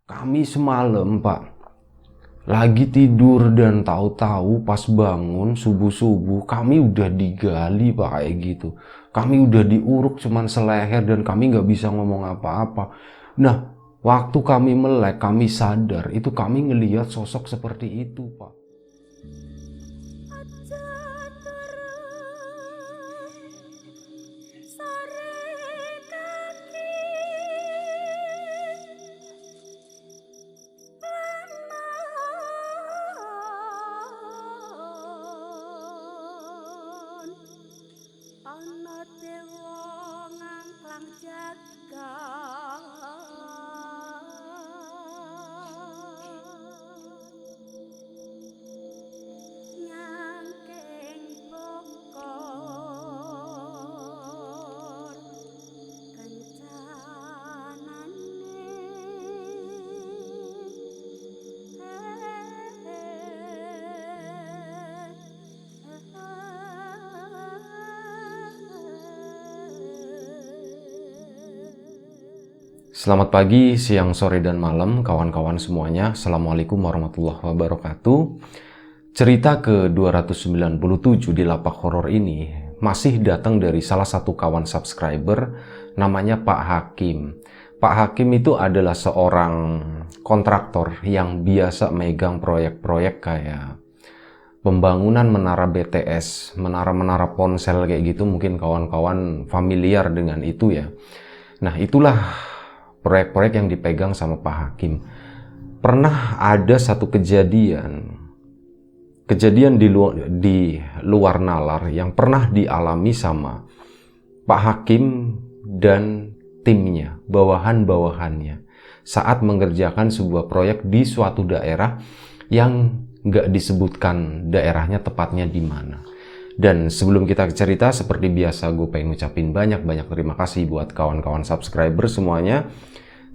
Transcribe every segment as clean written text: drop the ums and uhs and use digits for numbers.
Kami semalam, Pak, lagi tidur dan tahu-tahu pas bangun subuh-subuh kami udah digali, Pak, kayak gitu. Kami udah diuruk cuman seleher dan kami nggak bisa ngomong apa-apa. Nah, waktu kami melek, kami sadar itu kami ngelihat sosok seperti itu, Pak. Ana dewa ngangklang jagat nyangking bokor kencanane Selamat pagi, siang, sore, dan malam kawan-kawan semuanya. Assalamualaikum warahmatullahi wabarakatuh. Cerita ke-297 di Lapak Horor ini masih datang dari salah satu kawan subscriber namanya Pak Hakim. Pak Hakim itu adalah seorang kontraktor yang biasa megang proyek-proyek kayak pembangunan menara BTS, menara-menara ponsel kayak gitu. Mungkin kawan-kawan familiar dengan itu ya. Nah, itulah proyek-proyek yang dipegang sama Pak Hakim. Pernah ada satu kejadian di luar nalar yang pernah dialami sama Pak Hakim dan timnya, bawahan-bawahannya, saat mengerjakan sebuah proyek di suatu daerah yang nggak disebutkan daerahnya tepatnya di mana. Dan sebelum kita cerita, seperti biasa gue pengen ngucapin banyak-banyak terima kasih buat kawan-kawan subscriber semuanya.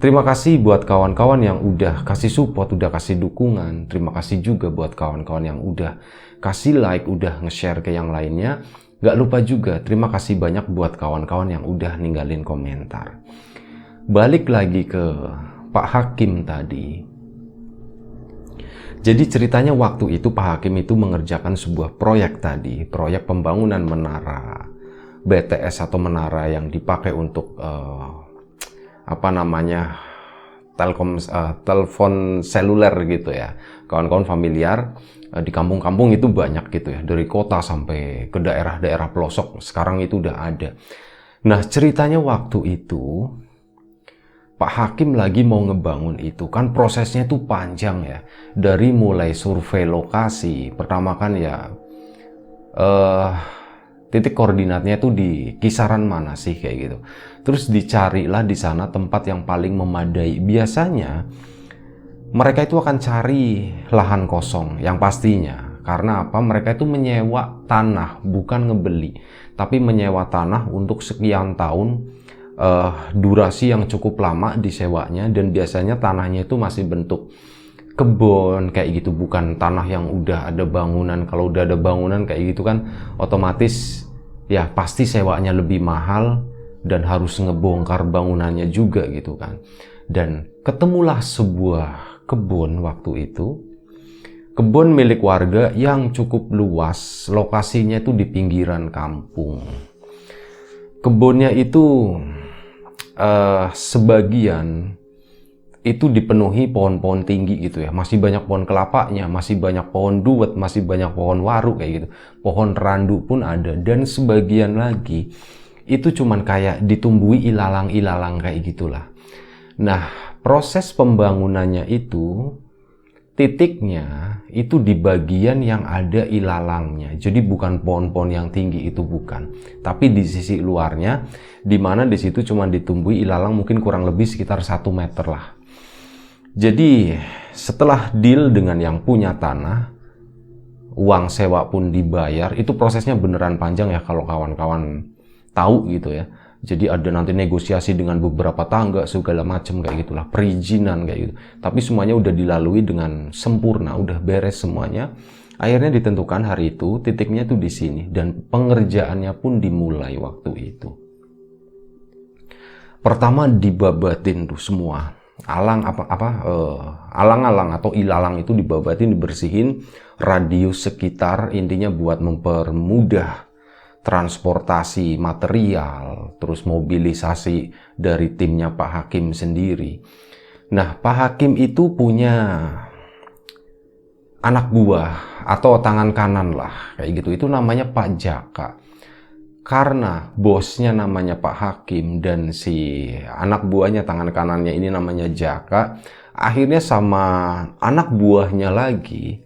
Terima kasih buat kawan-kawan yang udah kasih support, udah kasih dukungan. Terima kasih juga buat kawan-kawan yang udah kasih like, udah nge-share ke yang lainnya. Gak lupa juga, terima kasih banyak buat kawan-kawan yang udah ninggalin komentar. Balik lagi ke Pak Hakim tadi. Jadi ceritanya waktu itu Pak Hakim itu mengerjakan sebuah proyek tadi, proyek pembangunan menara BTS atau menara yang dipakai untuk telepon seluler gitu ya. Kawan-kawan familiar, di kampung-kampung itu banyak gitu ya, dari kota sampai ke daerah-daerah pelosok sekarang itu udah ada. Nah, ceritanya waktu itu Pak Hakim lagi mau ngebangun itu, kan prosesnya tuh panjang ya. Dari mulai survei lokasi, pertama kan ya titik koordinatnya tuh di kisaran mana sih kayak gitu. Terus dicarilah di sana tempat yang paling memadai. Biasanya mereka itu akan cari lahan kosong yang pastinya. Karena apa? Mereka itu menyewa tanah, bukan ngebeli, tapi menyewa tanah untuk sekian tahun, durasi yang cukup lama disewanya, dan biasanya tanahnya itu masih bentuk kebun kayak gitu, bukan tanah yang udah ada bangunan. Kalau udah ada bangunan kayak gitu kan otomatis ya pasti sewanya lebih mahal dan harus ngebongkar bangunannya juga gitu kan. Dan ketemulah sebuah kebun waktu itu, kebun milik warga yang cukup luas, lokasinya itu di pinggiran kampung. Kebunnya itu sebagian itu dipenuhi pohon-pohon tinggi gitu ya. Masih banyak pohon kelapanya, masih banyak pohon duet, masih banyak pohon waru kayak gitu. Pohon randu pun ada, dan sebagian lagi itu cuman kayak ditumbuhi ilalang-ilalang kayak gitulah. Nah, proses pembangunannya itu titiknya itu di bagian yang ada ilalangnya. Jadi bukan pohon-pohon yang tinggi, itu bukan. Tapi di sisi luarnya, di mana di situ cuma ditumbuhi ilalang mungkin kurang lebih sekitar 1 meter lah. Jadi setelah deal dengan yang punya tanah, uang sewa pun dibayar. Itu prosesnya beneran panjang ya kalau kawan-kawan tahu gitu ya. Jadi ada nanti negosiasi dengan beberapa tangga segala macam kayak gitulah, perizinan kayak gitu. Tapi semuanya udah dilalui dengan sempurna, udah beres semuanya. Akhirnya ditentukan hari itu titiknya tuh di sini, dan pengerjaannya pun dimulai waktu itu. Pertama dibabatin tuh semua. alang-alang atau ilalang itu dibabatin, dibersihin, radius sekitar, intinya buat mempermudah transportasi material, terus mobilisasi dari timnya Pak Hakim sendiri. Nah, Pak Hakim itu punya anak buah atau tangan kanan lah, kayak gitu. Itu namanya Pak Jaka. Karena bosnya namanya Pak Hakim dan si anak buahnya tangan kanannya ini namanya Jaka, akhirnya sama anak buahnya lagi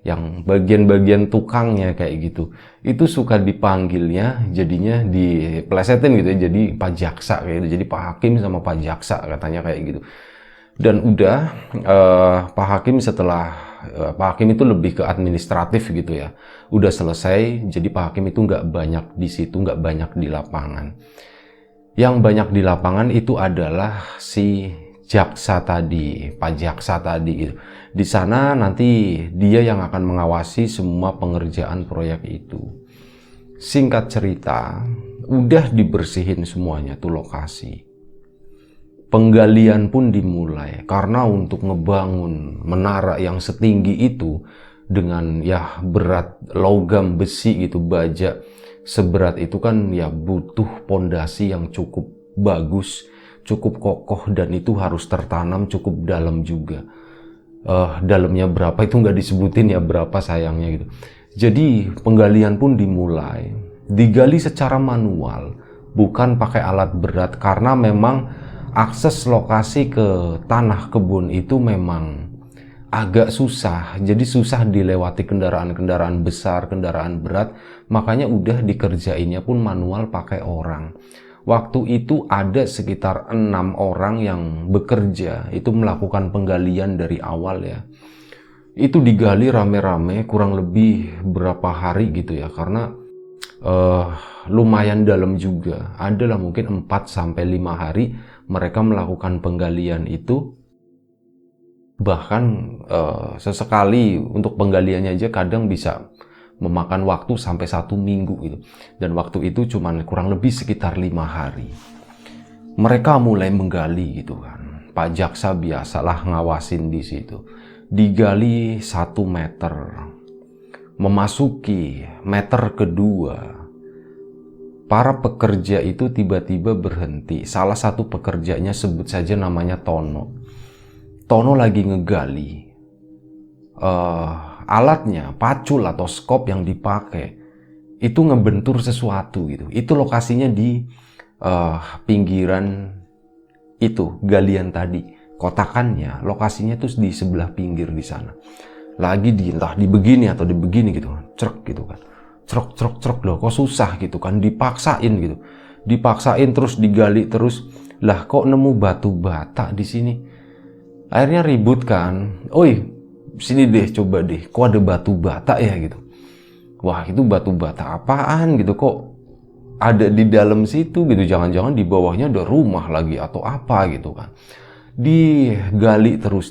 yang bagian-bagian tukangnya kayak gitu, itu suka dipanggilnya jadinya diplesetin gitu ya, jadi Pak Jaksa kayak gitu. Jadi Pak Hakim sama Pak Jaksa katanya kayak gitu. Dan udah Pak Hakim setelah Pak Hakim itu lebih ke administratif gitu ya. Udah selesai, jadi Pak Hakim itu nggak banyak di situ, nggak banyak di lapangan. Yang banyak di lapangan itu adalah si jaksa tadi, Pak Jaksa tadi gitu. Di sana nanti dia yang akan mengawasi semua pengerjaan proyek itu. Singkat cerita, udah dibersihin semuanya tuh lokasi. Penggalian pun dimulai karena untuk ngebangun menara yang setinggi itu dengan ya berat logam besi gitu, baja seberat itu kan ya butuh pondasi yang cukup bagus, cukup kokoh, dan itu harus tertanam cukup dalam juga. Dalamnya berapa itu nggak disebutin ya berapa sayangnya gitu. Jadi penggalian pun dimulai, digali secara manual, bukan pakai alat berat karena memang akses lokasi ke tanah kebun itu memang agak susah, jadi susah dilewati kendaraan-kendaraan besar, kendaraan berat, makanya udah dikerjainnya pun manual pakai orang. Waktu itu ada sekitar 6 orang yang bekerja, itu melakukan penggalian dari awal ya. Itu digali rame-rame kurang lebih berapa hari gitu ya, karena lumayan dalam juga. Adalah mungkin 4-5 hari mereka melakukan penggalian itu. Bahkan sesekali untuk penggaliannya aja kadang bisa memakan waktu sampai 1 minggu gitu. Dan waktu itu cuman kurang lebih sekitar 5 hari. Mereka mulai menggali gitu kan. Pak Jaksa biasalah ngawasin di situ. Digali 1 meter. Memasuki meter kedua, para pekerja itu tiba-tiba berhenti. Salah satu pekerjanya sebut saja namanya Tono. Tono lagi ngegali. Alatnya, pacul atau skop yang dipakai itu ngebentur sesuatu gitu. Itu lokasinya di pinggiran itu galian tadi. Kotakannya, lokasinya tuh di sebelah pinggir di sana. Lagi entah di begini atau di begini gitu, cerek gitu kan. Cerok loh, kok susah gitu kan, dipaksain gitu, dipaksain terus digali terus, lah kok nemu batu bata di sini. Akhirnya ribut kan, oi sini deh coba deh, kok ada batu bata ya gitu. Wah itu batu bata apaan gitu, kok ada di dalam situ gitu, jangan-jangan di bawahnya ada rumah lagi atau apa gitu kan. Digali terus.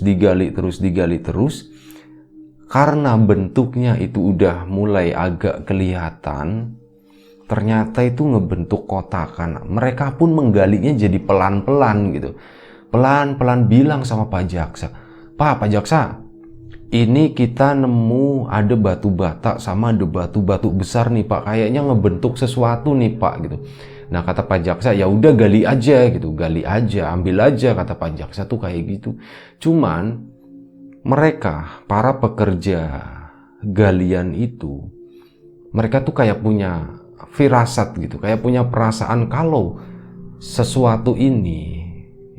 Karena bentuknya itu udah mulai agak kelihatan, ternyata itu ngebentuk kotakan. Mereka pun menggalinya jadi pelan-pelan gitu. Pelan-pelan bilang sama Pak Jaksa, Pak Jaksa, ini kita nemu ada batu bata sama ada batu-batu besar nih Pak. Kayaknya ngebentuk sesuatu nih Pak gitu. Nah kata Pak Jaksa, ya udah gali aja gitu, gali aja, ambil aja, kata Pak Jaksa tuh kayak gitu. Cuman mereka, para pekerja galian itu, mereka tuh kayak punya firasat gitu, kayak punya perasaan kalau sesuatu ini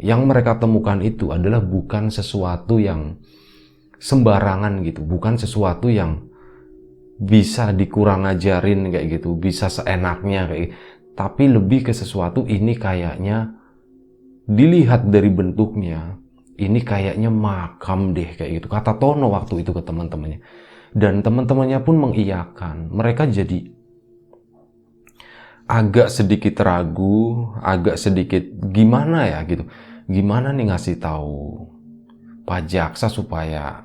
yang mereka temukan itu adalah bukan sesuatu yang sembarangan gitu, bukan sesuatu yang bisa dikurang ajarin kayak gitu, bisa seenaknya kayak gitu. Tapi lebih ke sesuatu ini kayaknya dilihat dari bentuknya, ini kayaknya makam deh kayak gitu, kata Tono waktu itu ke teman-temannya. Dan teman-temannya pun mengiyakan. Mereka jadi agak sedikit ragu, agak sedikit gimana ya gitu. Gimana nih ngasih tahu Pak Jaksa supaya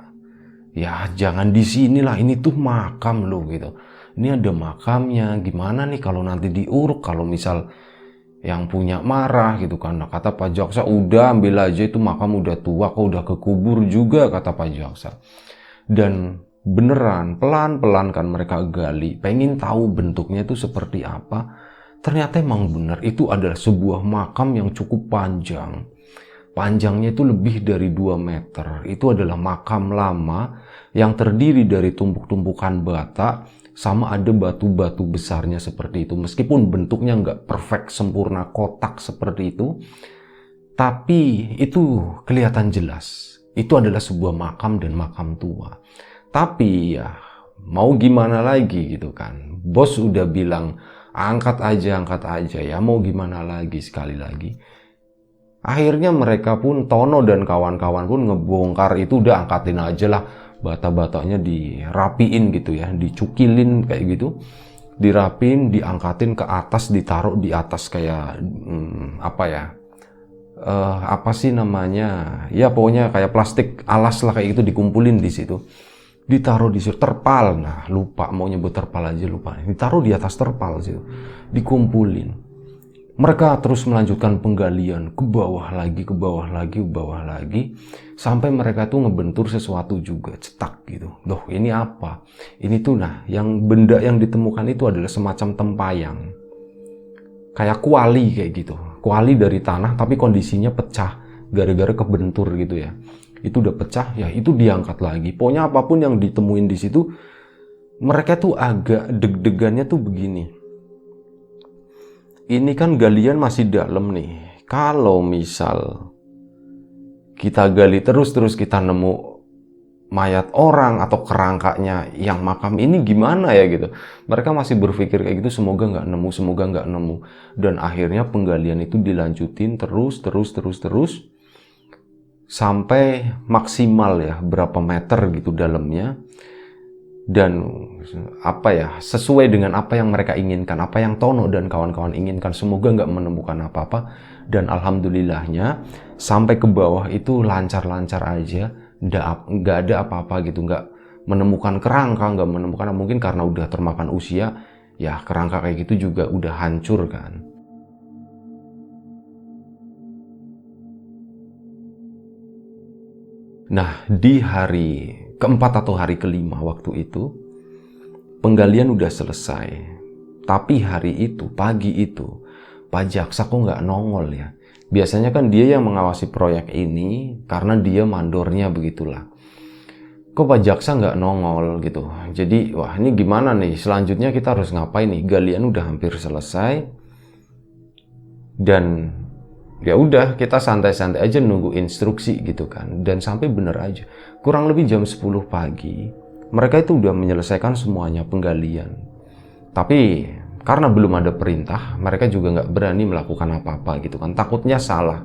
ya jangan di sini lah, ini tuh makam loh gitu. Ini ada makamnya, gimana nih kalau nanti diuruk, kalau misal yang punya marah gitu kan. Nah, kata Pak Jaksa, udah ambil aja itu makam udah tua kok, udah kekubur juga, kata Pak Jaksa. Dan beneran pelan-pelan kan mereka gali, pengen tahu bentuknya itu seperti apa. Ternyata emang bener itu adalah sebuah makam yang cukup panjang. Panjangnya itu lebih dari 2 meter. Itu adalah makam lama yang terdiri dari tumpuk-tumpukan bata sama ada batu-batu besarnya seperti itu. Meskipun bentuknya nggak perfect sempurna kotak seperti itu, tapi itu kelihatan jelas. Itu adalah sebuah makam dan makam tua. Tapi ya mau gimana lagi gitu kan. Bos udah bilang angkat aja ya, mau gimana lagi sekali lagi. Akhirnya mereka pun, Tono dan kawan-kawan pun ngebongkar itu, udah angkatin aja lah. Bata-batanya dirapiin gitu ya, dicukilin kayak gitu. Dirapiin, diangkatin ke atas, ditaruh di atas kayak apa ya? Apa sih namanya? Ya pokoknya kayak plastik alas lah kayak gitu, dikumpulin di situ. Ditaruh di situ, terpal. Nah, lupa mau nyebut terpal aja lupa. Ditaruh di atas terpal situ. Dikumpulin. Mereka terus melanjutkan penggalian ke bawah lagi, ke bawah lagi, ke bawah lagi, sampai mereka tuh ngebentur sesuatu juga, cetak gitu. Loh, ini apa? Ini tuh nah, yang benda yang ditemukan itu adalah semacam tempayang. Kayak kuali kayak gitu. Kuali dari tanah tapi kondisinya pecah gara-gara kebentur gitu ya. Itu udah pecah, ya itu diangkat lagi. Pokoknya apapun yang ditemuin di situ, mereka tuh agak deg-degannya tuh begini. Ini kan galian masih dalam nih. Kalau misal kita gali terus kita nemu mayat orang atau kerangkanya yang makam ini gimana ya gitu. Mereka masih berpikir kayak gitu, semoga nggak nemu. Dan akhirnya penggalian itu dilanjutin terus sampai maksimal ya berapa meter gitu dalamnya. Dan apa ya, sesuai dengan apa yang mereka inginkan, apa yang Tono dan kawan-kawan inginkan, semoga nggak menemukan apa-apa. Dan alhamdulillahnya sampai ke bawah itu lancar-lancar aja, nggak ada apa-apa gitu, nggak menemukan kerangka, nggak menemukan, mungkin karena udah termakan usia ya, kerangka kayak gitu juga udah hancur kan. Nah, di hari keempat atau hari kelima waktu itu, penggalian udah selesai. Tapi hari itu, pagi itu, Pak Jaksa kok nggak nongol ya. Biasanya kan dia yang mengawasi proyek ini, karena dia mandornya begitulah. Kok Pak Jaksa nggak nongol gitu. Jadi, wah ini gimana nih, selanjutnya kita harus ngapain nih. Galian udah hampir selesai. Dan ya udah, kita santai-santai aja nunggu instruksi gitu kan. Dan sampai bener aja, kurang lebih jam 10 pagi mereka itu udah menyelesaikan semuanya penggalian. Tapi karena belum ada perintah, mereka juga nggak berani melakukan apa-apa gitu kan, takutnya salah.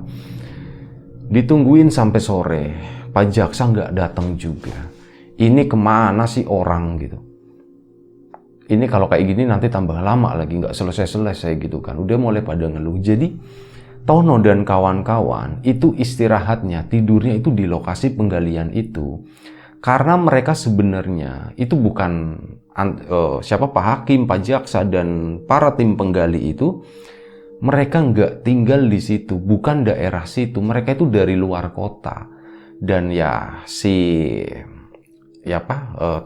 Ditungguin sampai sore, Pak Jaksa nggak datang juga. Ini kemana sih orang gitu. Ini kalau kayak gini nanti tambah lama lagi, nggak selesai-selesai gitu kan. Udah mulai pada ngeluh. Jadi Tono dan kawan-kawan itu istirahatnya, tidurnya itu di lokasi penggalian itu. Karena mereka sebenarnya itu bukan siapa, Pak Hakim, Pak Jaksa, dan para tim penggali itu, mereka nggak tinggal di situ, bukan daerah situ. Mereka itu dari luar kota. Dan ya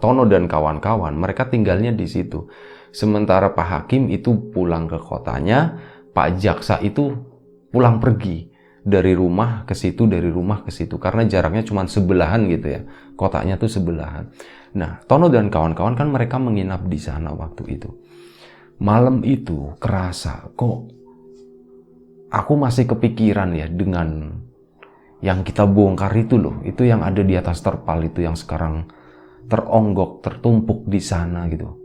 Tono dan kawan-kawan, mereka tinggalnya di situ. Sementara Pak Hakim itu pulang ke kotanya, Pak Jaksa itu pulang pergi dari rumah ke situ, karena jaraknya cuma sebelahan gitu ya, kotanya tuh sebelahan. Nah, Tono dan kawan-kawan kan mereka menginap di sana waktu itu. Malam itu kerasa kok aku masih kepikiran ya dengan yang kita bongkar itu loh, itu yang ada di atas terpal itu yang sekarang teronggok, tertumpuk di sana gitu.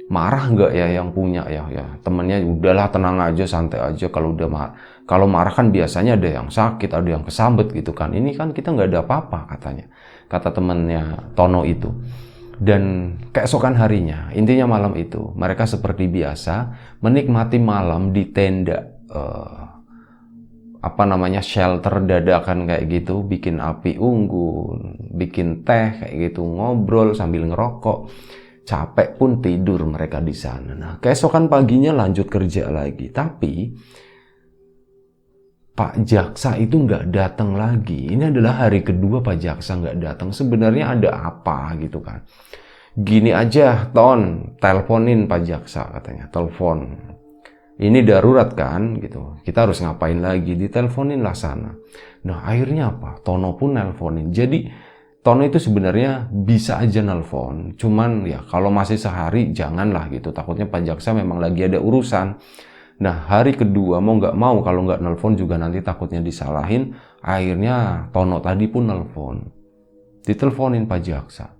Marah nggak ya yang punya ya temennya, udahlah tenang aja, santai aja. Kalau marah kan biasanya ada yang sakit, ada yang kesambet gitu kan. Ini kan kita nggak ada apa-apa katanya, kata temennya Tono itu. Dan keesokan harinya, intinya malam itu mereka seperti biasa menikmati malam di tenda shelter dadakan kayak gitu, bikin api unggun, bikin teh kayak gitu, ngobrol sambil ngerokok. Capek pun tidur mereka di sana. Nah, keesokan paginya lanjut kerja lagi. Tapi Pak Jaksa itu nggak datang lagi. Ini adalah hari kedua Pak Jaksa nggak datang. Sebenarnya ada apa gitu kan. Gini aja, Ton, teleponin Pak Jaksa katanya. Telepon. Ini darurat kan gitu. Kita harus ngapain lagi? Diteleponin lah sana. Nah akhirnya apa? Tono pun nelponin. Jadi Tono itu sebenarnya bisa aja nelpon. Cuman ya kalau masih sehari janganlah gitu. Takutnya Pak Jaksa memang lagi ada urusan. Nah hari kedua mau nggak mau kalau nggak nelpon juga nanti takutnya disalahin. Akhirnya Tono tadi pun nelpon. Diteleponin Pak Jaksa.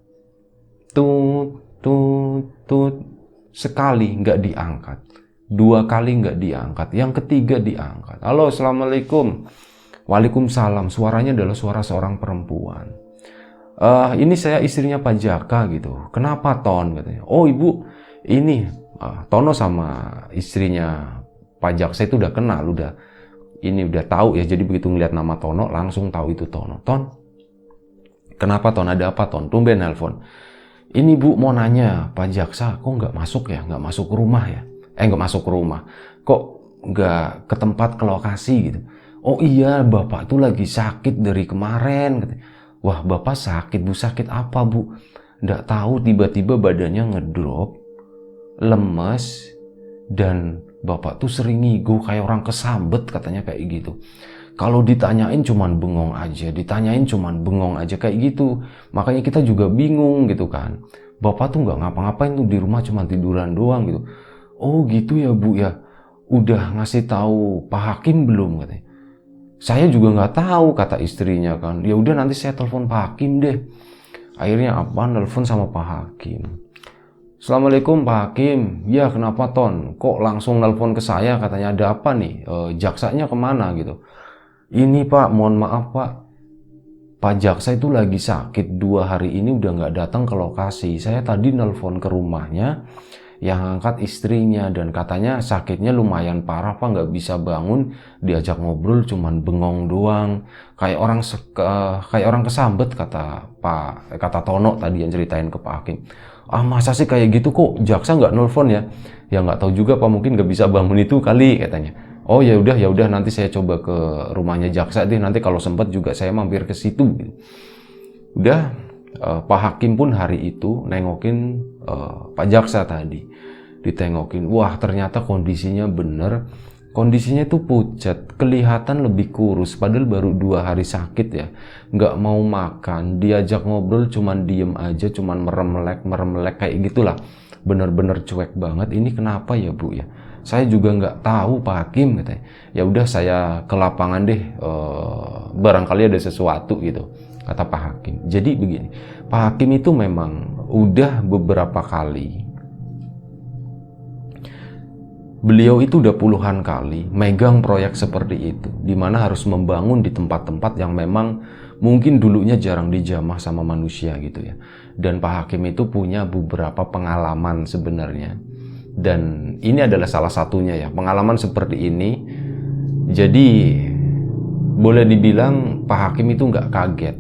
Tut, tut, tut. Sekali nggak diangkat. 2 kali nggak diangkat. Yang ketiga diangkat. Halo, Assalamualaikum. Waalaikumsalam. Suaranya adalah suara seorang perempuan. Ini saya istrinya Pak Jaka gitu. Kenapa Ton? Katanya. Oh ibu, ini Tono sama istrinya Pak Jaksa itu udah kenal, udah tahu ya. Jadi begitu ngeliat nama Tono langsung tahu itu Tono. Ton, kenapa Ton? Ada apa Ton? Tumben nelpon. Ini bu mau nanya, Pak Jaksa kok nggak masuk ya? Nggak masuk ke rumah ya? Nggak masuk ke rumah. Kok nggak ke tempat, ke lokasi gitu? Oh iya, bapak tuh lagi sakit dari kemarin. Katanya. Wah, bapak sakit, bu. Sakit apa, bu? Nggak tahu, tiba-tiba badannya ngedrop, lemes, dan bapak tuh sering ngigo kayak orang kesambet, katanya kayak gitu. Kalau ditanyain cuman bengong aja, kayak gitu. Makanya kita juga bingung gitu kan. Bapak tuh nggak ngapa-ngapain tuh di rumah, cuman tiduran doang gitu. Oh gitu ya bu ya. Udah ngasih tahu Pak Hakim belum katanya. Saya juga nggak tahu kata istrinya kan. Ya udah nanti saya telepon Pak Hakim deh. Akhirnya apa? Telepon sama Pak Hakim. Assalamualaikum Pak Hakim. Ya kenapa Ton? Kok langsung nelpon ke saya? Katanya ada apa nih? Jaksanya kemana gitu? Ini Pak, mohon maaf Pak. Pak Jaksa itu lagi sakit 2 hari ini udah nggak datang ke lokasi. Saya tadi nelpon ke rumahnya, yang angkat istrinya dan katanya sakitnya lumayan parah Pak, nggak bisa bangun, diajak ngobrol cuman bengong doang, kayak orang kesambet kata Tono tadi yang ceritain ke Pak Hakim. Ah masa sih kayak gitu, kok Jaksa nggak nelpon ya? Ya nggak tahu juga Pak, mungkin nggak bisa bangun itu kali katanya. Oh ya udah nanti saya coba ke rumahnya Jaksa deh, nanti kalau sempat juga saya mampir ke situ. Udah Pak Hakim pun hari itu nengokin Pak Jaksa tadi, ditengokin. Wah ternyata kondisinya bener, kondisinya itu pucat, kelihatan lebih kurus, padahal baru 2 hari sakit ya, nggak mau makan, diajak ngobrol cuman diem aja, cuman merem-melek kayak gitulah, bener-bener cuek banget. Ini kenapa ya bu ya? Saya juga nggak tahu Pak Hakim katanya. Ya udah saya ke lapangan deh, barangkali ada sesuatu gitu kata Pak Hakim. Jadi begini, Pak Hakim itu memang udah beberapa kali, beliau itu udah puluhan kali megang proyek seperti itu, dimana harus membangun di tempat-tempat yang memang mungkin dulunya jarang dijamah sama manusia gitu ya. Dan Pak Hakim itu punya beberapa pengalaman sebenarnya. Dan ini adalah salah satunya ya, pengalaman seperti ini. Jadi boleh dibilang Pak Hakim itu nggak kaget.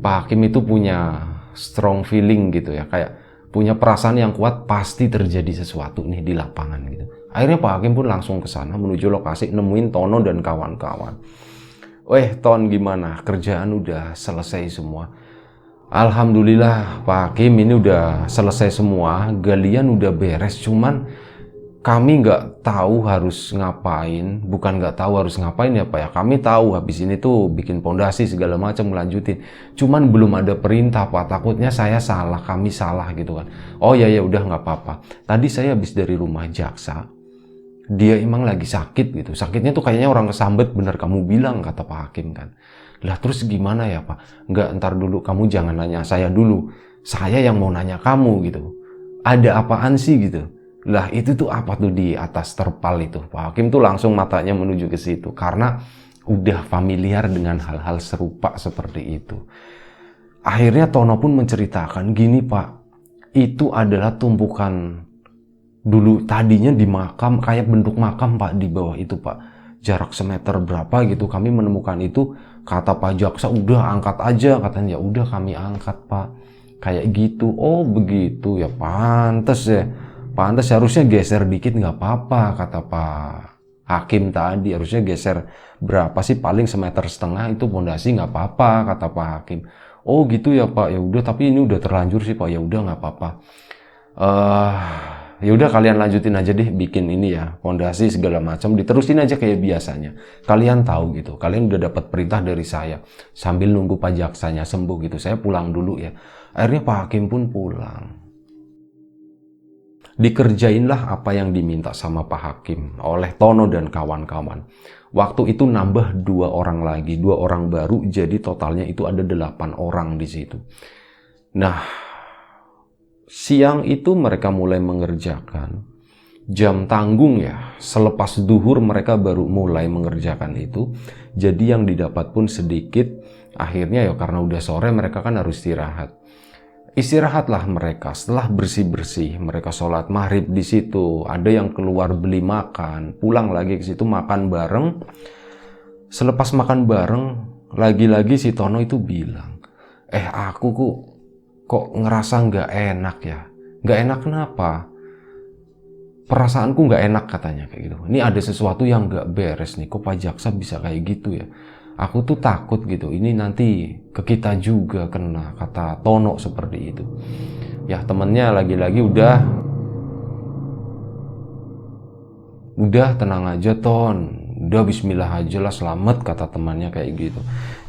Pak Hakim itu punya strong feeling gitu ya, kayak punya perasaan yang kuat pasti terjadi sesuatu nih di lapangan gitu. Akhirnya Pak Hakim pun langsung ke sana menuju lokasi, nemuin Tono dan kawan-kawan. Ton gimana? Kerjaan udah selesai semua. Alhamdulillah Pak Hakim, ini udah selesai semua, galian udah beres, cuman kami nggak tahu harus ngapain. Bukan nggak tahu harus ngapain ya Pak ya, kami tahu habis ini tuh bikin pondasi segala macam, melanjutin, cuman belum ada perintah Pak, takutnya saya salah, kami salah gitu kan. Oh ya udah nggak apa-apa, tadi saya habis dari rumah Jaksa, dia emang lagi sakit gitu, sakitnya tuh kayaknya orang kesambet, bener kamu bilang kata Pak Hakim kan. Lah terus gimana ya Pak? Nggak, ntar dulu, kamu jangan nanya saya dulu, saya yang mau nanya kamu gitu. Ada apaan sih gitu? Lah itu tuh apa tuh di atas terpal itu? Pak Hakim tuh langsung matanya menuju ke situ karena udah familiar dengan hal-hal serupa seperti itu. Akhirnya Tono pun menceritakan, gini Pak, itu adalah tumpukan dulu tadinya di makam, kayak bentuk makam Pak, di bawah itu Pak, jarak semeter berapa gitu kami menemukan itu. Kata Pak Jaksa, udah angkat aja katanya. Ya udah kami angkat Pak, kayak gitu. Oh begitu ya, pantes ya, pantes, harusnya geser dikit nggak apa-apa kata Pak hakim tadi, harusnya geser berapa sih, paling 1,5 meter itu pondasi nggak apa-apa, kata Pak Hakim. Oh gitu ya Pak, ya udah, tapi ini udah terlanjur sih Pak, ya udah nggak apa-apa. Ya udah kalian lanjutin aja deh bikin ini ya, pondasi segala macam, diterusin aja kayak biasanya. Kalian tahu gitu, kalian udah dapat perintah dari saya. Sambil nunggu Pak Jaksanya sembuh gitu, saya pulang dulu ya. Akhirnya Pak Hakim pun pulang. Dikerjainlah apa yang diminta sama Pak Hakim oleh Tono dan kawan-kawan. Waktu itu nambah 2 orang lagi, 2 orang baru, jadi totalnya itu ada 8 orang di situ. Nah, siang itu mereka mulai mengerjakan. Jam tanggung ya, selepas duhur mereka baru mulai mengerjakan itu. Jadi yang didapat pun sedikit. Akhirnya ya karena udah sore mereka kan harus istirahat. Istirahatlah mereka. Setelah bersih-bersih, mereka sholat maghrib di situ. Ada yang keluar beli makan, pulang lagi ke situ makan bareng. Selepas makan bareng, lagi-lagi si Tono itu bilang, aku kok ngerasa nggak enak ya. Nggak enak kenapa? Perasaanku nggak enak katanya kayak gitu. Ini ada sesuatu yang nggak beres nih. Kok Pak Jaksa bisa kayak gitu ya? Aku tuh takut gitu. Ini nanti ke kita juga kena, kata Tono seperti itu. Ya temennya lagi-lagi udah tenang aja Ton. Udah bismillah aja lah, selamat, kata temannya kayak gitu.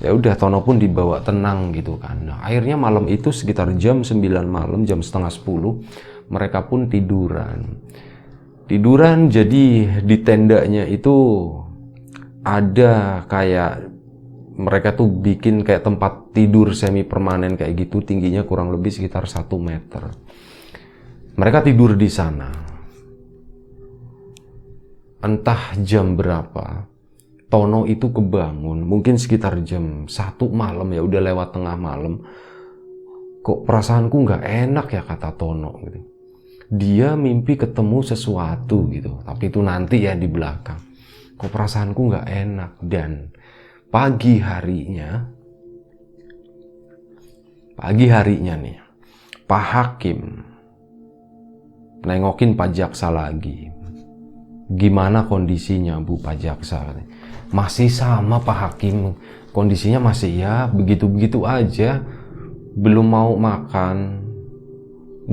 Ya udah Tono pun dibawa tenang gitu kan. Nah, akhirnya malam itu sekitar jam 9 malam, jam setengah 10, mereka pun tiduran. Jadi di tendanya itu ada kayak mereka tuh bikin kayak tempat tidur semi permanen kayak gitu, tingginya kurang lebih sekitar 1 meter. Mereka tidur di sana. Entah jam berapa, Tono itu kebangun, mungkin sekitar jam 1 malam ya, udah lewat tengah malam. Kok perasaanku nggak enak ya, kata Tono gitu. Dia mimpi ketemu sesuatu gitu, tapi itu nanti ya di belakang. Kok perasaanku nggak enak. Dan pagi harinya nih, Pak Hakim nengokin Pak Jaksa lagi. Gimana kondisinya Bu Pak Jaksa? Masih sama Pak Hakim, kondisinya masih ya begitu-begitu aja, belum mau makan.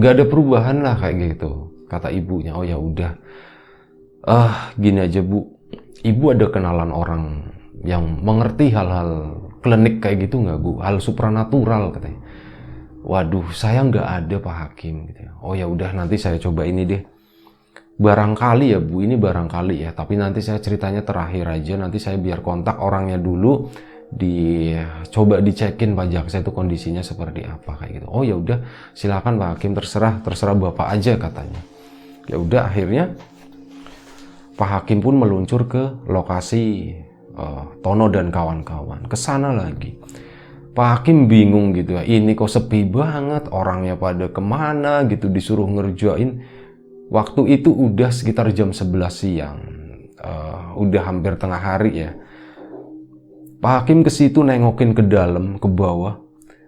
Gak ada perubahan lah kayak gitu, kata ibunya. Oh ya udah, gini aja Bu, Ibu ada kenalan orang yang mengerti hal-hal klinik kayak gitu nggak Bu? Hal supranatural katanya. Waduh, saya nggak ada Pak Hakim gitu. Oh ya udah, nanti saya coba ini deh. Barangkali ya Bu, ini barangkali ya, tapi nanti saya ceritanya terakhir aja. Nanti saya biar kontak orangnya dulu, coba dicekin Pak Jaksa itu kondisinya seperti apa kayak gitu. Oh ya udah, silakan Pak Hakim, terserah Bapak aja katanya. Ya udah, akhirnya Pak Hakim pun meluncur ke lokasi Tono dan kawan-kawan. Ke sana lagi. Pak Hakim bingung gitu ya, ini kok sepi banget, orangnya pada kemana gitu, disuruh ngerjain. Waktu itu udah sekitar jam 11 siang, udah hampir tengah hari ya. Pak Hakim ke situ nengokin ke dalam, ke bawah.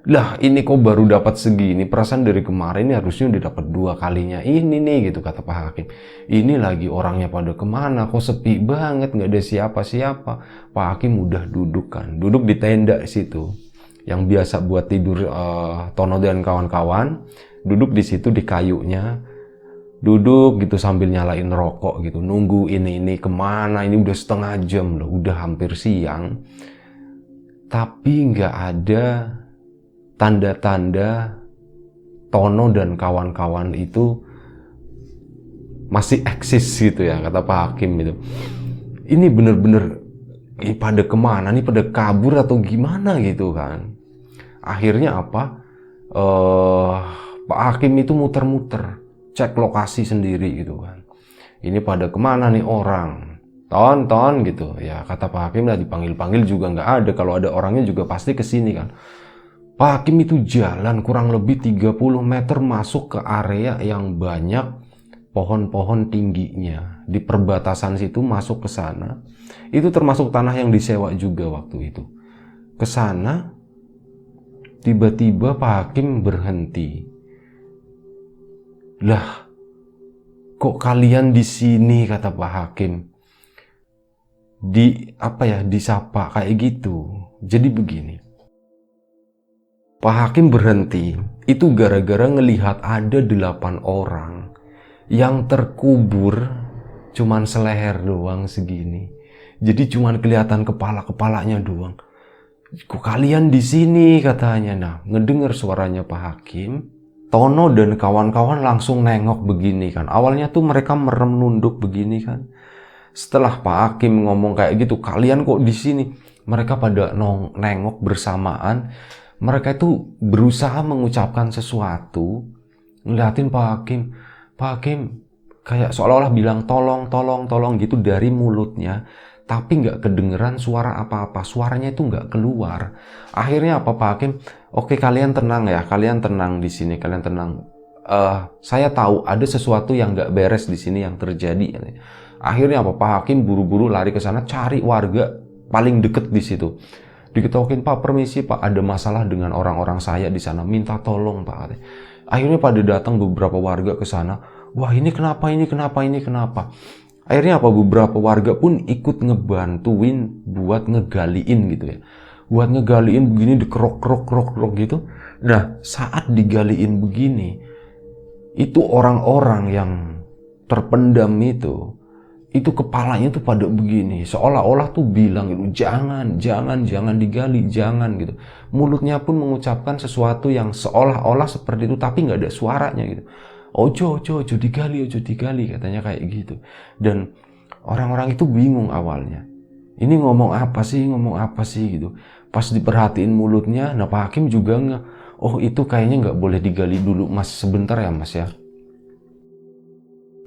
Lah ini kok baru dapat segini, perasaan dari kemarin ini harusnya udah dapat 2 kalinya ini nih gitu, kata Pak Hakim. Ini lagi orangnya pada kemana, kok sepi banget, nggak ada siapa-siapa. Pak Hakim udah duduk di tenda situ, yang biasa buat tidur Tono dan kawan-kawan. Duduk di situ di kayunya, duduk gitu sambil nyalain rokok gitu, nunggu ini kemana. Ini udah setengah jam loh, udah hampir siang, tapi nggak ada tanda-tanda Tono dan kawan-kawan itu masih eksis gitu ya, kata Pak Hakim gitu. Ini bener-bener pada kemana nih, pada kabur atau gimana gitu kan. Akhirnya apa, Pak Hakim itu muter-muter cek lokasi sendiri gitu kan. Ini pada kemana nih orang, Ton gitu ya, kata Pak Hakim. Lah dipanggil-panggil juga nggak ada, kalau ada orangnya juga pasti kesini kan. Pak Hakim itu jalan kurang lebih 30 meter masuk ke area yang banyak pohon-pohon tingginya. Di perbatasan situ masuk ke sana. Itu termasuk tanah yang disewa juga waktu itu. Ke sana, tiba-tiba Pak Hakim berhenti. Lah, kok kalian di sini, kata Pak Hakim. disapa kayak gitu. Jadi begini, Pak Hakim berhenti itu gara-gara ngelihat ada 8 orang yang terkubur cuman seleher doang segini. Jadi cuman kelihatan kepala-kepalanya doang. Kok kalian di sini katanya. Nah, ngedenger suaranya Pak Hakim, Tono dan kawan-kawan langsung nengok begini kan. Awalnya tuh mereka merem nunduk begini kan. Setelah Pak Hakim ngomong kayak gitu, kalian kok di sini? Mereka pada nengok bersamaan. Mereka itu berusaha mengucapkan sesuatu, ngeliatin Pak Hakim. Pak Hakim kayak seolah-olah bilang tolong, tolong, tolong gitu dari mulutnya. Tapi nggak kedengeran suara apa-apa. Suaranya itu nggak keluar. Akhirnya apa Pak Hakim? Oke, kalian tenang ya. Kalian tenang di sini. Kalian tenang. Saya tahu ada sesuatu yang nggak beres di sini yang terjadi. Akhirnya apa Pak Hakim buru-buru lari ke sana cari warga paling deket di situ. Diketokin, Pak, permisi Pak, ada masalah dengan orang-orang saya di sana. Minta tolong Pak. Akhirnya pada datang beberapa warga ke sana. Wah, ini kenapa? Ini kenapa? Ini kenapa? Akhirnya apa beberapa warga pun ikut ngebantuin buat ngegaliin gitu ya. Buat ngegaliin begini dikerok-kerok gitu. Nah, saat digaliin begini, itu orang-orang yang terpendam itu kepalanya tuh pada begini. Seolah-olah tuh bilang gitu, jangan digali, jangan gitu. Mulutnya pun mengucapkan sesuatu yang seolah-olah seperti itu tapi nggak ada suaranya gitu. Ojo digali katanya kayak gitu. Dan orang-orang itu bingung awalnya. Ini ngomong apa sih gitu. Pas diperhatiin mulutnya, nah Pak Hakim juga oh itu kayaknya nggak boleh digali dulu Mas, sebentar ya Mas ya.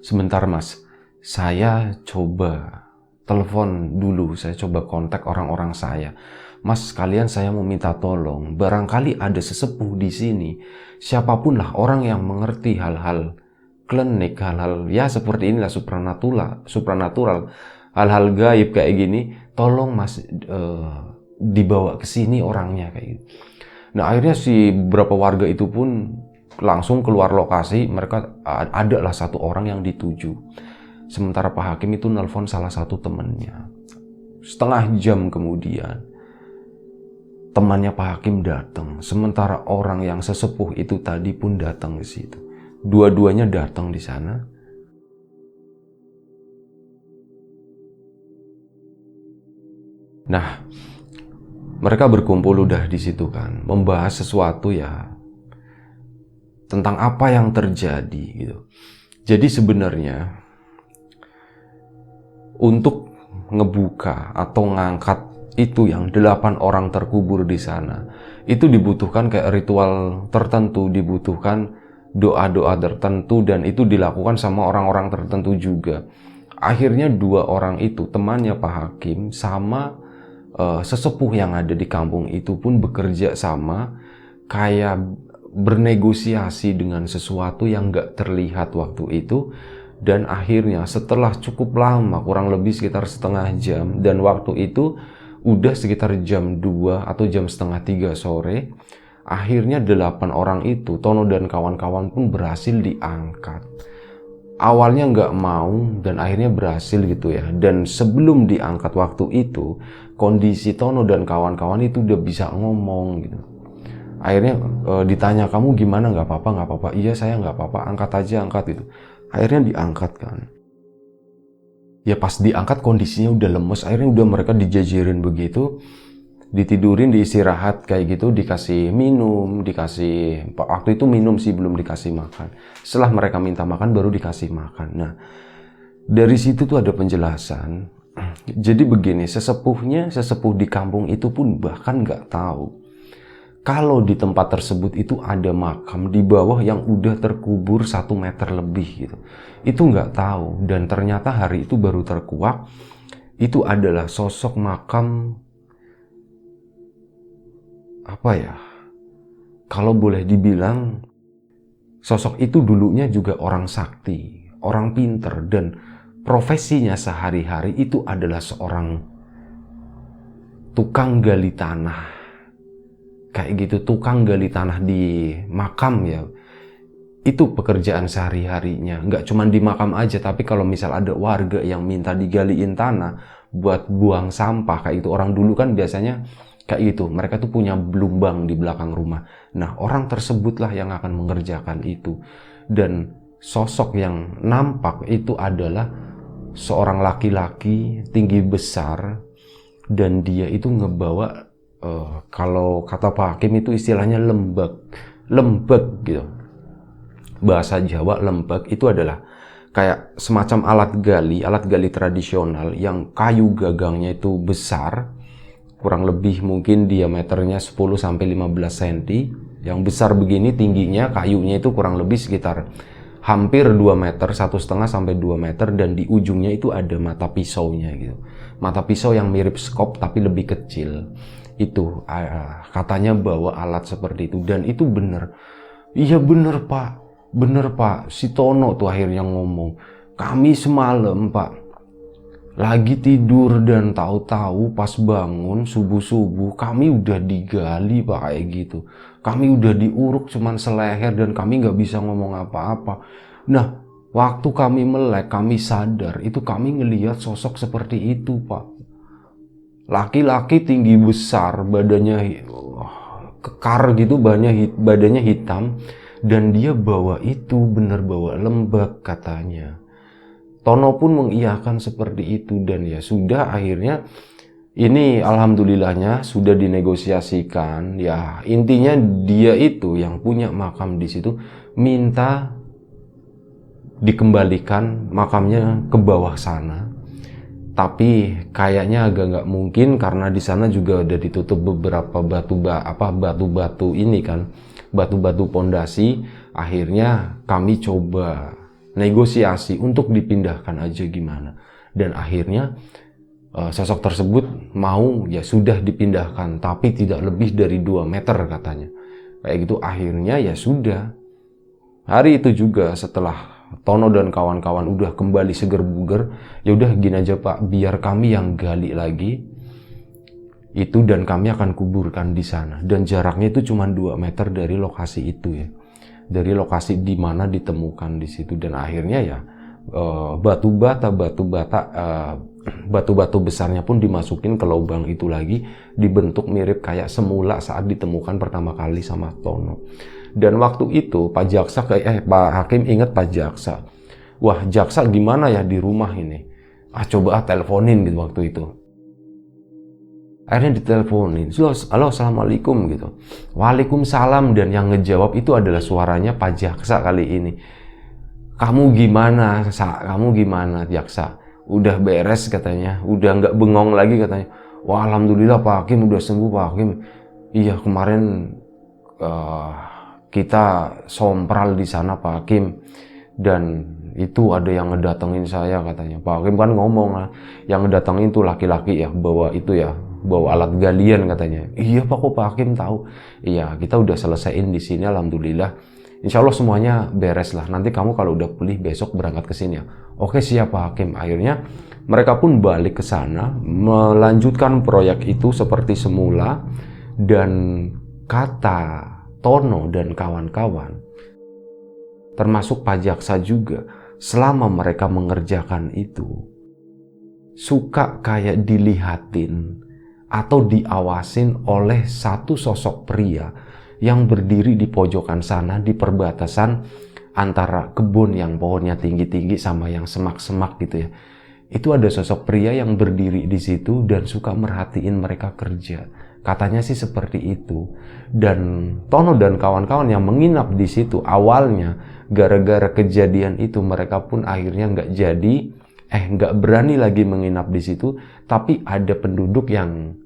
Sebentar Mas, saya coba telepon dulu, saya coba kontak orang-orang saya. Mas, sekalian saya mau minta tolong, barangkali ada sesepuh di sini, siapapun lah orang yang mengerti hal-hal klinik, hal-hal ya seperti inilah supranatural, hal-hal gaib kayak gini, tolong Mas dibawa ke sini orangnya kayak gitu. Nah, akhirnya si beberapa warga itu pun langsung keluar lokasi, mereka adalah satu orang yang dituju. Sementara Pak Hakim itu nelpon salah satu temannya. Setengah jam kemudian, temannya Pak Hakim datang. Sementara orang yang sesepuh itu tadi pun datang ke situ. Dua-duanya datang di sana. Nah, mereka berkumpul udah di situ kan, membahas sesuatu ya tentang apa yang terjadi gitu. Jadi sebenarnya untuk ngebuka atau ngangkat itu yang 8 orang terkubur di sana, itu dibutuhkan kayak ritual tertentu, dibutuhkan doa-doa tertentu, dan itu dilakukan sama orang-orang tertentu juga. Akhirnya 2 orang itu, temannya Pak Hakim sama sesepuh yang ada di kampung itu pun bekerja sama, kayak bernegosiasi dengan sesuatu yang gak terlihat waktu itu. Dan akhirnya setelah cukup lama, kurang lebih sekitar setengah jam, dan waktu itu udah sekitar jam 2 atau jam setengah 3 sore, akhirnya 8 orang itu, Tono dan kawan-kawan pun berhasil diangkat. Awalnya nggak mau dan akhirnya berhasil gitu ya. Dan sebelum diangkat waktu itu, kondisi Tono dan kawan-kawan itu udah bisa ngomong gitu. Akhirnya ditanya, kamu gimana, nggak apa-apa? Iya saya nggak apa-apa, angkat aja, angkat gitu. Akhirnya diangkat kan. Ya pas diangkat kondisinya udah lemes, akhirnya udah mereka dijajarin begitu, ditidurin, diistirahat kayak gitu, dikasih minum, waktu itu minum sih, belum dikasih makan. Setelah mereka minta makan baru dikasih makan. Nah, dari situ tuh ada penjelasan. Jadi begini, sesepuh di kampung itu pun bahkan nggak tahu kalau di tempat tersebut itu ada makam di bawah yang udah terkubur 1 meter lebih gitu. Itu nggak tahu, dan ternyata hari itu baru terkuak, itu adalah sosok makam, apa ya, kalau boleh dibilang sosok itu dulunya juga orang sakti, orang pinter, dan profesinya sehari-hari itu adalah seorang tukang gali tanah. Kayak gitu, tukang gali tanah di makam ya. Itu pekerjaan sehari-harinya. Nggak cuma di makam aja, tapi kalau misal ada warga yang minta digaliin tanah, buat buang sampah kayak itu. Orang dulu kan biasanya kayak gitu, mereka tuh punya blumbang di belakang rumah. Nah, orang tersebutlah yang akan mengerjakan itu. Dan sosok yang nampak itu adalah seorang laki-laki tinggi besar, dan dia itu ngebawa kalau kata Pak Hakim itu istilahnya lembek gitu. Bahasa Jawa lembek itu adalah kayak semacam alat gali tradisional yang kayu gagangnya itu besar, kurang lebih mungkin diameternya 10 sampai 15 cm. Yang besar begini tingginya, kayunya itu kurang lebih sekitar hampir 2 meter, 1,5 sampai 2 meter, dan di ujungnya itu ada mata pisaunya gitu. Mata pisau yang mirip skop tapi lebih kecil. Itu katanya bawa alat seperti itu, dan itu bener. Iya bener Pak, si Tono tuh akhirnya ngomong, kami semalam Pak lagi tidur dan tahu-tahu pas bangun subuh-subuh kami udah digali Pak, kayak gitu. Kami udah diuruk cuman seleher dan kami nggak bisa ngomong apa-apa. Nah, waktu kami melek, kami sadar itu kami ngelihat sosok seperti itu Pak. Laki-laki tinggi besar, badannya kekar gitu, badannya hitam, dan dia bawa itu bener bawa lembak katanya. Tono pun mengiyakan seperti itu, dan ya sudah, akhirnya ini alhamdulillahnya sudah dinegosiasikan. Ya intinya dia itu yang punya makam di situ minta dikembalikan makamnya ke bawah sana. Tapi kayaknya agak nggak mungkin karena di sana juga udah ditutup beberapa batu-batu ini kan, batu-batu pondasi. Akhirnya kami coba negosiasi untuk dipindahkan aja gimana, dan akhirnya sosok tersebut mau, ya sudah dipindahkan, tapi tidak lebih dari 2 meter katanya. Kayak gitu, akhirnya ya sudah. Hari itu juga setelah Tono dan kawan-kawan udah kembali seger buger, ya udah gini aja Pak, biar kami yang gali lagi itu dan kami akan kuburkan di sana. Dan jaraknya itu cuma 2 meter dari lokasi itu ya. Dari lokasi di mana ditemukan di situ, dan akhirnya ya batu-batu besarnya pun dimasukin ke lubang itu lagi, dibentuk mirip kayak semula saat ditemukan pertama kali sama Tono. Dan waktu itu Pak Hakim ingat Pak Jaksa. Wah, Jaksa gimana ya di rumah ini? Coba teleponin gitu waktu itu. Akhirnya diteleponin, halo assalamualaikum gitu. Waalaikumsalam, dan yang ngejawab itu adalah suaranya Pak Jaksa kali ini. Kamu gimana Jaksa? Udah beres katanya, udah nggak bengong lagi katanya. Wah alhamdulillah Pak Hakim udah sembuh Pak Hakim. Iya kemarin kita sompral di sana Pak Hakim, dan itu ada yang ngedatengin saya katanya. Pak Hakim kan ngomong lah, yang ngedatengin itu laki-laki ya, bawa alat galian katanya. Iya Pak, kok Pak Hakim tahu? Iya, kita udah selesaiin di sini alhamdulillah. Insya Allah semuanya beres lah. Nanti kamu kalau udah pulih besok berangkat ke sini ya. Oke siap Pak Hakim. Akhirnya mereka pun balik ke sana, melanjutkan proyek itu seperti semula, dan kata Tono dan kawan-kawan, termasuk Pak Jaksa juga, selama mereka mengerjakan itu, suka kayak dilihatin atau diawasin oleh satu sosok pria yang berdiri di pojokan sana, di perbatasan antara kebun yang pohonnya tinggi-tinggi sama yang semak-semak gitu ya. Itu ada sosok pria yang berdiri di situ dan suka merhatiin mereka kerja. Katanya sih seperti itu. Dan Tono dan kawan-kawan yang menginap di situ awalnya, gara-gara kejadian itu mereka pun akhirnya nggak berani lagi menginap di situ. Tapi ada penduduk yang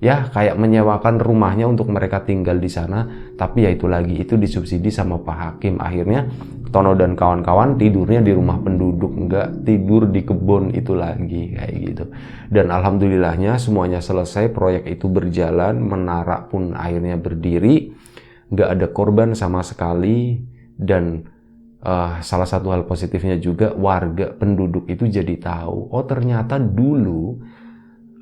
ya kayak menyewakan rumahnya untuk mereka tinggal di sana. Tapi ya itu lagi, itu disubsidi sama Pak Hakim. Akhirnya Tono dan kawan-kawan tidurnya di rumah penduduk, nggak tidur di kebun itu lagi kayak gitu. Dan alhamdulillahnya semuanya selesai, proyek itu berjalan, menara pun akhirnya berdiri, nggak ada korban sama sekali. Dan salah satu hal positifnya juga, warga penduduk itu jadi tahu, oh ternyata dulu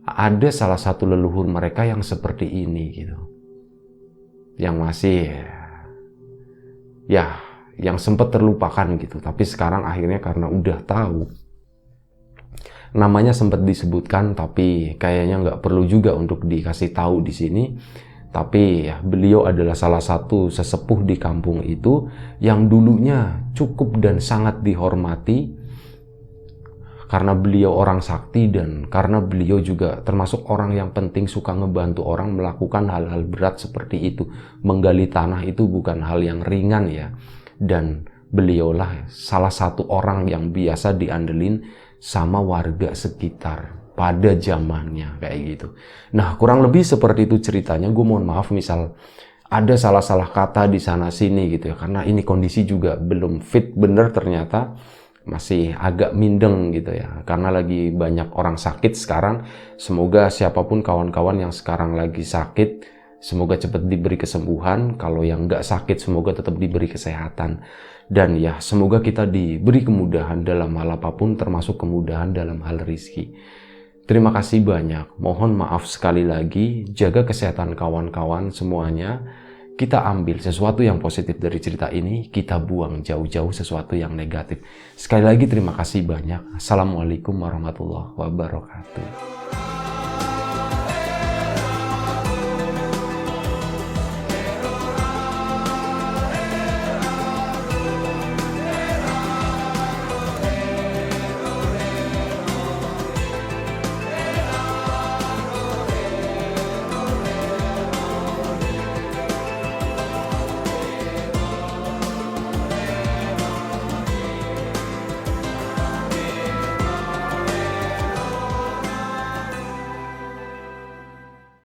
ada salah satu leluhur mereka yang seperti ini gitu, yang masih ya yang sempat terlupakan gitu. Tapi sekarang akhirnya karena udah tahu, Namanya sempat disebutkan, tapi kayaknya nggak perlu juga untuk dikasih tahu di sini. Tapi ya, beliau adalah salah satu sesepuh di kampung itu yang dulunya cukup dan sangat dihormati karena beliau orang sakti dan karena beliau juga termasuk orang yang penting, suka ngebantu orang melakukan hal-hal berat seperti itu. Menggali tanah itu bukan hal yang ringan ya. Dan beliaulah salah satu orang yang biasa diandelin sama warga sekitar pada zamannya kayak gitu. Nah, kurang lebih seperti itu ceritanya. Gue mohon maaf misal ada salah-salah kata di sana sini gitu ya, karena ini kondisi juga belum fit bener ternyata, masih agak mindeng gitu ya, karena lagi banyak orang sakit sekarang. Semoga siapapun kawan-kawan yang sekarang lagi sakit, semoga cepat diberi kesembuhan. Kalau yang nggak sakit, semoga tetap diberi kesehatan. Dan ya, semoga kita diberi kemudahan dalam hal apapun, termasuk kemudahan dalam hal rizki. Terima kasih banyak. Mohon maaf sekali lagi. Jaga kesehatan kawan-kawan semuanya. Kita ambil sesuatu yang positif dari cerita ini, kita buang jauh-jauh sesuatu yang negatif. Sekali lagi terima kasih banyak. Assalamualaikum warahmatullahi wabarakatuh.